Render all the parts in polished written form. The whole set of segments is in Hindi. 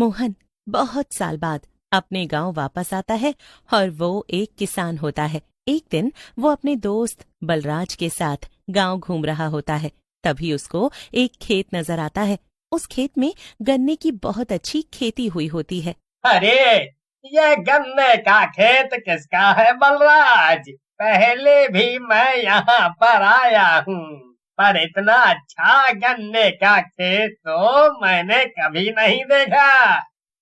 मोहन बहुत साल बाद अपने गांव वापस आता है और वो एक किसान होता है। एक दिन वो अपने दोस्त बलराज के साथ गांव घूम रहा होता है। तभी उसको एक खेत नजर आता है। उस खेत में गन्ने की बहुत अच्छी खेती हुई होती है। अरे, ये गन्ने का खेत किसका है बलराज? पहले भी मैं यहाँ पर आया हूँ, पर इतना अच्छा गन्ने का खेत तो मैंने कभी नहीं देखा।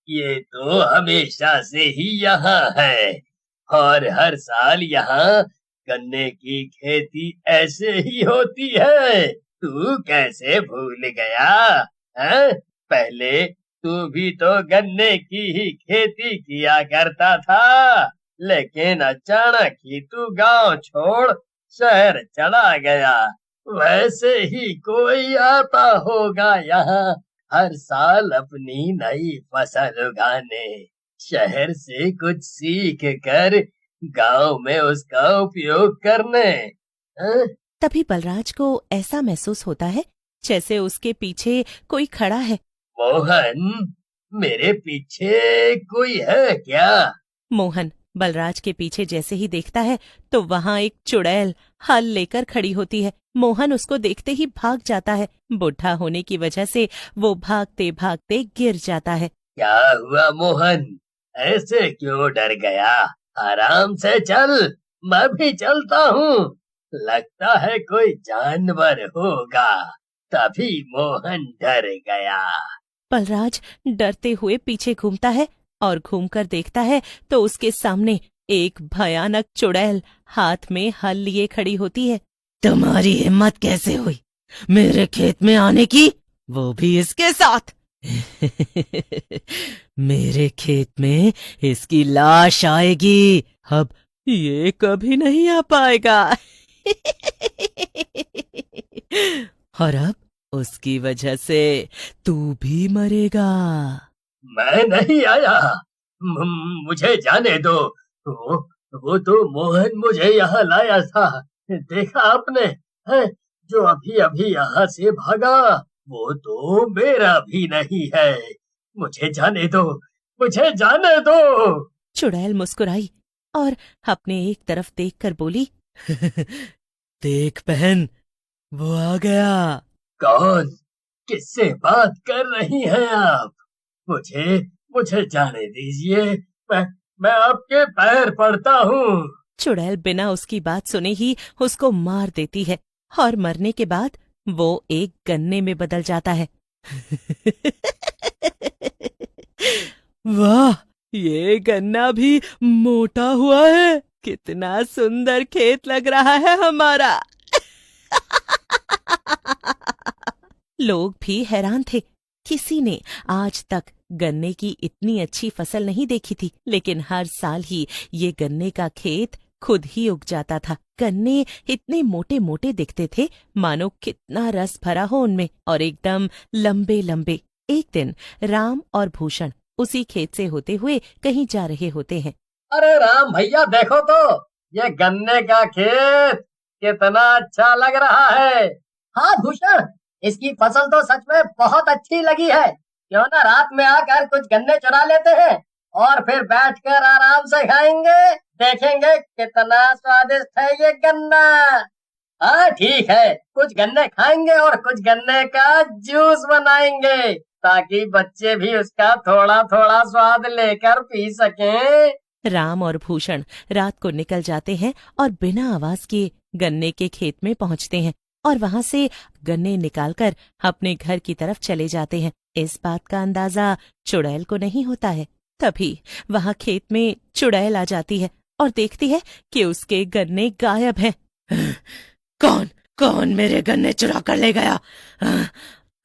ये तो हमेशा से ही यहाँ है और हर साल यहाँ गन्ने की खेती ऐसे ही होती है। तू कैसे भूल गया? हैं? पहले तू भी तो गन्ने की ही खेती किया करता था, लेकिन अचानक ही तू गांव छोड़ शहर चला गया। वैसे ही कोई आता होगा यहाँ हर साल अपनी नई फसल उगाने, शहर से कुछ सीख कर गांव में उसका उपयोग करने। हैं? तभी बलराज को ऐसा महसूस होता है जैसे उसके पीछे कोई खड़ा है। मोहन, मेरे पीछे कोई है क्या? मोहन बलराज के पीछे जैसे ही देखता है तो वहाँ एक चुड़ैल हल लेकर खड़ी होती है। मोहन उसको देखते ही भाग जाता है। बुढ़ा होने की वजह से वो भागते भागते गिर जाता है। क्या हुआ मोहन? ऐसे क्यों डर गया? आराम से चल, मैं भी चलता हूँ। लगता है कोई जानवर होगा, तभी मोहन डर गया। बलराज डरते हुए पीछे घूमता है और घूमकर देखता है तो उसके सामने एक भयानक चुड़ैल हाथ में हल लिए खड़ी होती है। तुम्हारी हिम्मत कैसे हुई मेरे खेत में आने की, वो भी इसके साथ? मेरे खेत में इसकी लाश आएगी, अब ये कभी नहीं आ पाएगा। और अब उसकी वजह से तू भी मरेगा। मैं नहीं आया, मुझे जाने दो। वो तो मोहन मुझे यहाँ लाया था। देखा आपने? है, जो अभी अभी यहाँ से भागा वो तो मेरा भी नहीं है। मुझे जाने दो, मुझे जाने दो। चुड़ैल मुस्कुराई और अपने एक तरफ देखकर बोली, देख बहन, वो आ गया। कौन? किससे बात कर रही हैं आप? मुझे मुझे जाने दीजिए। मैं मैं आपके पैर पड़ता हूँ। चुड़ैल बिना उसकी बात सुने ही उसको मार देती है और मरने के बाद वो एक गन्ने में बदल जाता है। वाह, ये गन्ना भी मोटा हुआ है। कितना सुंदर खेत लग रहा है हमारा। लोग भी हैरान थे। किसी ने आज तक गन्ने की इतनी अच्छी फसल नहीं देखी थी, लेकिन हर साल ही ये गन्ने का खेत खुद ही उग जाता था। गन्ने इतने मोटे मोटे दिखते थे मानो कितना रस भरा हो उनमें, और एकदम लंबे लंबे। एक दिन राम और भूषण उसी खेत से होते हुए कहीं जा रहे होते हैं। अरे राम भैया, देखो तो ये गन्ने का खेत कितना अच्छा लग रहा है। हाँ भूषण, इसकी फसल तो सच में बहुत अच्छी लगी है। क्यों ना रात में आकर कुछ गन्ने चुरा लेते हैं और फिर बैठकर आराम से खाएंगे। देखेंगे कितना स्वादिष्ट है ये गन्ना। हाँ ठीक है, कुछ गन्ने खाएंगे और कुछ गन्ने का जूस बनाएंगे, ताकि बच्चे भी उसका थोड़ा थोड़ा स्वाद लेकर पी सकें। राम और भूषण रात को निकल जाते हैं और बिना आवाज किए गन्ने के खेत में पहुंचते हैं और वहां से गन्ने निकालकर अपने घर की तरफ चले जाते हैं। इस बात का अंदाजा चुड़ैल को नहीं होता है। तभी वहां खेत में चुड़ैल आ जाती है और देखती है कि उसके गन्ने गायब हैं। कौन कौन मेरे गन्ने चुरा कर ले गया?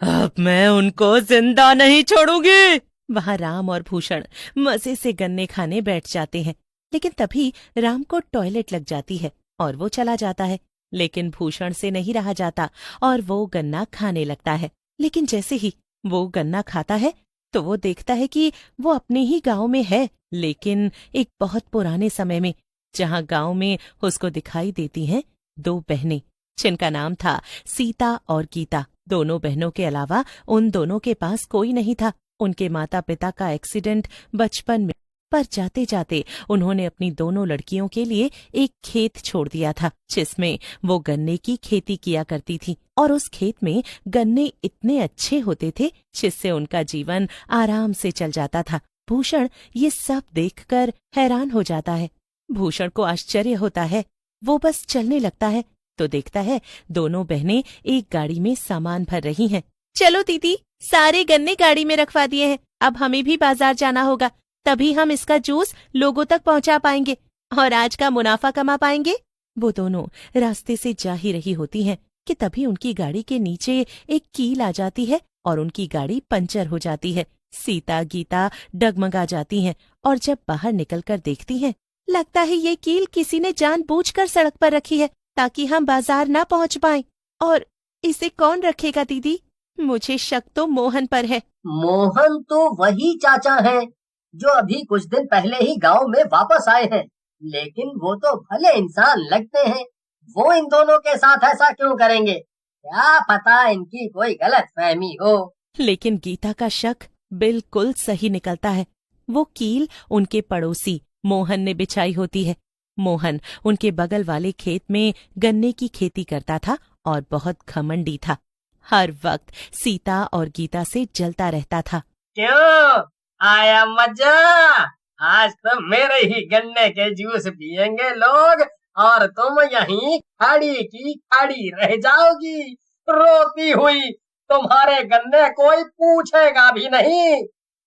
अब मैं उनको जिंदा नहीं छोड़ूंगी। वहां राम और भूषण मजे से गन्ने खाने बैठ जाते हैं, लेकिन तभी राम को टॉयलेट लग जाती है और वो चला जाता है। लेकिन भूषण से नहीं रहा जाता और वो गन्ना खाने लगता है। लेकिन जैसे ही वो गन्ना खाता है तो वो देखता है कि वो अपने ही गांव में है, लेकिन एक बहुत पुराने समय में, जहां गांव में उसको दिखाई देती हैं दो बहनें, जिनका नाम था सीता और गीता। दोनों बहनों के अलावा उन दोनों के पास कोई नहीं था। उनके माता पिता का एक्सीडेंट बचपन में, पर जाते जाते उन्होंने अपनी दोनों लड़कियों के लिए एक खेत छोड़ दिया था जिसमें वो गन्ने की खेती किया करती थी। और उस खेत में गन्ने इतने अच्छे होते थे जिससे उनका जीवन आराम से चल जाता था। भूषण ये सब देखकर हैरान हो जाता है। भूषण को आश्चर्य होता है। वो बस चलने लगता है तो देखता है दोनों बहनें एक गाड़ी में सामान भर रही हैं। चलो दीदी, सारे गन्ने गाड़ी में रखवा दिए हैं, अब हमें भी बाजार जाना होगा, तभी हम इसका जूस लोगों तक पहुंचा पाएंगे और आज का मुनाफा कमा पाएंगे। वो दोनों रास्ते से जा ही रही होती हैं कि तभी उनकी गाड़ी के नीचे एक कील आ जाती है और उनकी गाड़ी पंचर हो जाती है। सीता गीता डगमगा जाती हैं और जब बाहर निकलकर देखती हैं, लगता है ये कील किसी ने जानबूझकर सड़क पर रखी है ताकि हम बाजार ना पहुंच पाएं। और इसे कौन रखेगा दीदी? मुझे शक तो मोहन पर है। मोहन तो वही चाचा हैं जो अभी कुछ दिन पहले ही गांव में वापस आए हैं, लेकिन वो तो भले इंसान लगते हैं। वो इन दोनों के साथ ऐसा क्यों करेंगे? क्या पता इनकी कोई गलतफहमी हो। लेकिन गीता का शक बिल्कुल सही निकलता है। वो कील उनके पड़ोसी मोहन ने बिछाई होती है। मोहन उनके बगल वाले खेत में गन्ने की खेती करता था और बहुत घमंडी था। हर वक्त सीता और गीता से जलता रहता था। क्यों आया मजा? आज तो मेरे ही गन्ने के जूस पियेंगे लोग और तुम यहीं खड़ी की खड़ी रह जाओगी रोती हुई। तुम्हारे गन्ने कोई पूछेगा भी नहीं।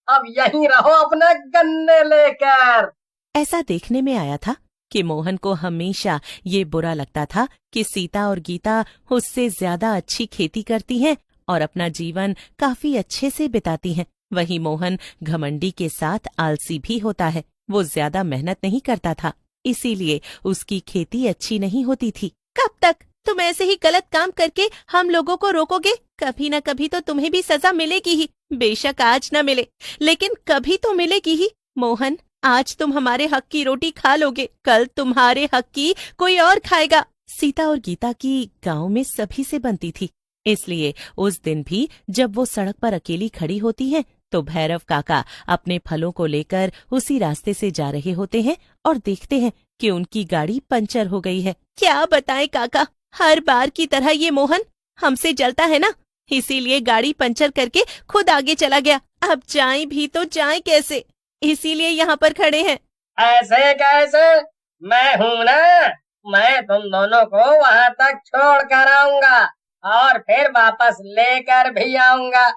अब यहीं रहो अपने गन्ने लेकर। ऐसा देखने में आया था कि मोहन को हमेशा ये बुरा लगता था कि सीता और गीता उससे ज्यादा अच्छी खेती करती हैं और अपना जीवन काफी अच्छे से बिताती हैं। वहीं मोहन घमंडी के साथ आलसी भी होता है। वो ज्यादा मेहनत नहीं करता था, इसीलिए उसकी खेती अच्छी नहीं होती थी। कब तक तुम ऐसे ही गलत काम करके हम लोगों को रोकोगे? कभी न कभी तो तुम्हें भी सजा मिलेगी ही। बेशक आज न मिले, लेकिन कभी तो मिलेगी ही। मोहन, आज तुम हमारे हक की रोटी खा लोगे, कल तुम्हारे हक की कोई और खाएगा। सीता और गीता की गांव में सभी से बनती थी, इसलिए उस दिन भी जब वो सड़क पर अकेली खड़ी होती हैं, तो भैरव काका अपने फलों को लेकर उसी रास्ते से जा रहे होते हैं और देखते हैं कि उनकी गाड़ी पंचर हो गई है। क्या बताएं काका, हर बार की तरह ये मोहन हमसे जलता है ना, इसीलिए गाड़ी पंचर करके खुद आगे चला गया। अब जाएं भी तो जाएं कैसे, इसीलिए यहाँ पर खड़े हैं। ऐसे कैसे? मैं हूँ ना, मैं तुम दोनों को वहाँ तक छोड़ कर आऊंगा और फिर वापस लेकर भी आऊंगा।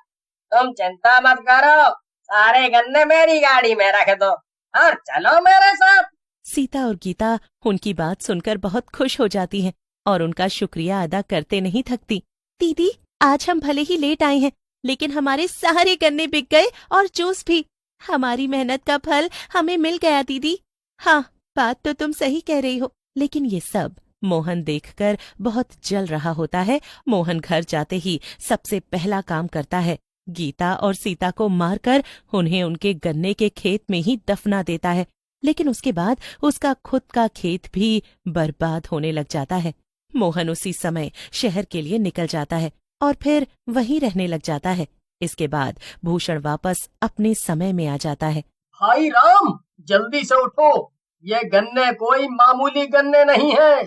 तुम चिंता मत करो, सारे गन्ने मेरी गाड़ी में रख दो और चलो मेरे साथ। सीता और गीता उनकी बात सुनकर बहुत खुश हो जाती हैं और उनका शुक्रिया अदा करते नहीं थकती। दीदी, आज हम भले ही लेट आए हैं, लेकिन हमारे सारे गन्ने बिक गए और जूस भी। हमारी मेहनत का फल हमें मिल गया दीदी। हाँ, बात तो तुम सही कह रही हो, लेकिन ये सब मोहन देखकर बहुत जल रहा होता है। मोहन घर जाते ही सबसे पहला काम करता है, गीता और सीता को मारकर उन्हें उनके गन्ने के खेत में ही दफना देता है। लेकिन उसके बाद उसका खुद का खेत भी बर्बाद होने लग जाता है। मोहन उसी समय शहर के लिए निकल जाता है और फिर वहीं रहने लग जाता है। इसके बाद भूषण वापस अपने समय में आ जाता है। भाई राम, जल्दी से उठो, ये गन्ने कोई मामूली गन्ने नहीं है।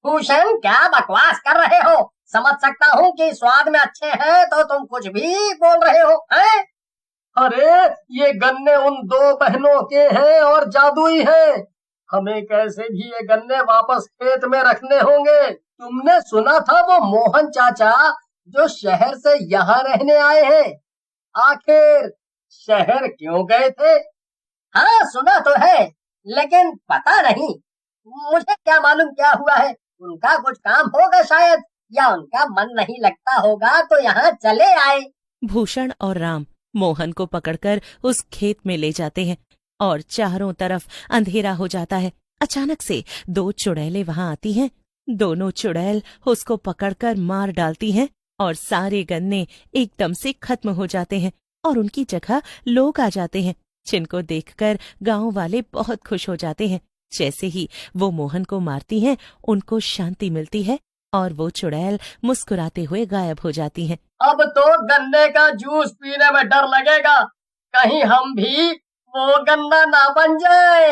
भूषण, क्या बकवास कर रहे हो? समझ सकता हूँ कि स्वाद में अच्छे हैं तो तुम कुछ भी बोल रहे हो, हैं? अरे ये गन्ने उन दो बहनों के हैं और जादुई हैं। हमें कैसे भी ये गन्ने वापस खेत में रखने होंगे। तुमने सुना था वो मोहन चाचा जो शहर से यहाँ रहने आए हैं, आखिर शहर क्यों गए थे? हाँ सुना तो है, लेकिन पता नहीं, मुझे क्या मालूम क्या हुआ है। उनका कुछ काम होगा शायद, या उनका मन नहीं लगता होगा तो यहाँ चले आए। भूषण और राम मोहन को पकड़कर उस खेत में ले जाते हैं और चारों तरफ अंधेरा हो जाता है। अचानक से दो चुड़ैलें वहां आती हैं। दोनों चुड़ैल उसको पकड़कर मार डालती हैं और सारे गन्ने एकदम से खत्म हो जाते हैं और उनकी जगह लोग आ जाते हैं, जिनको देखकर गांव वाले बहुत खुश हो जाते हैं। जैसे ही वो मोहन को मारती हैं, उनको शांति मिलती है और वो चुड़ैल मुस्कुराते हुए गायब हो जाती हैं। अब तो गन्ने का जूस पीने में डर लगेगा। कहीं हम भी वो गन्ना ना बन जाए।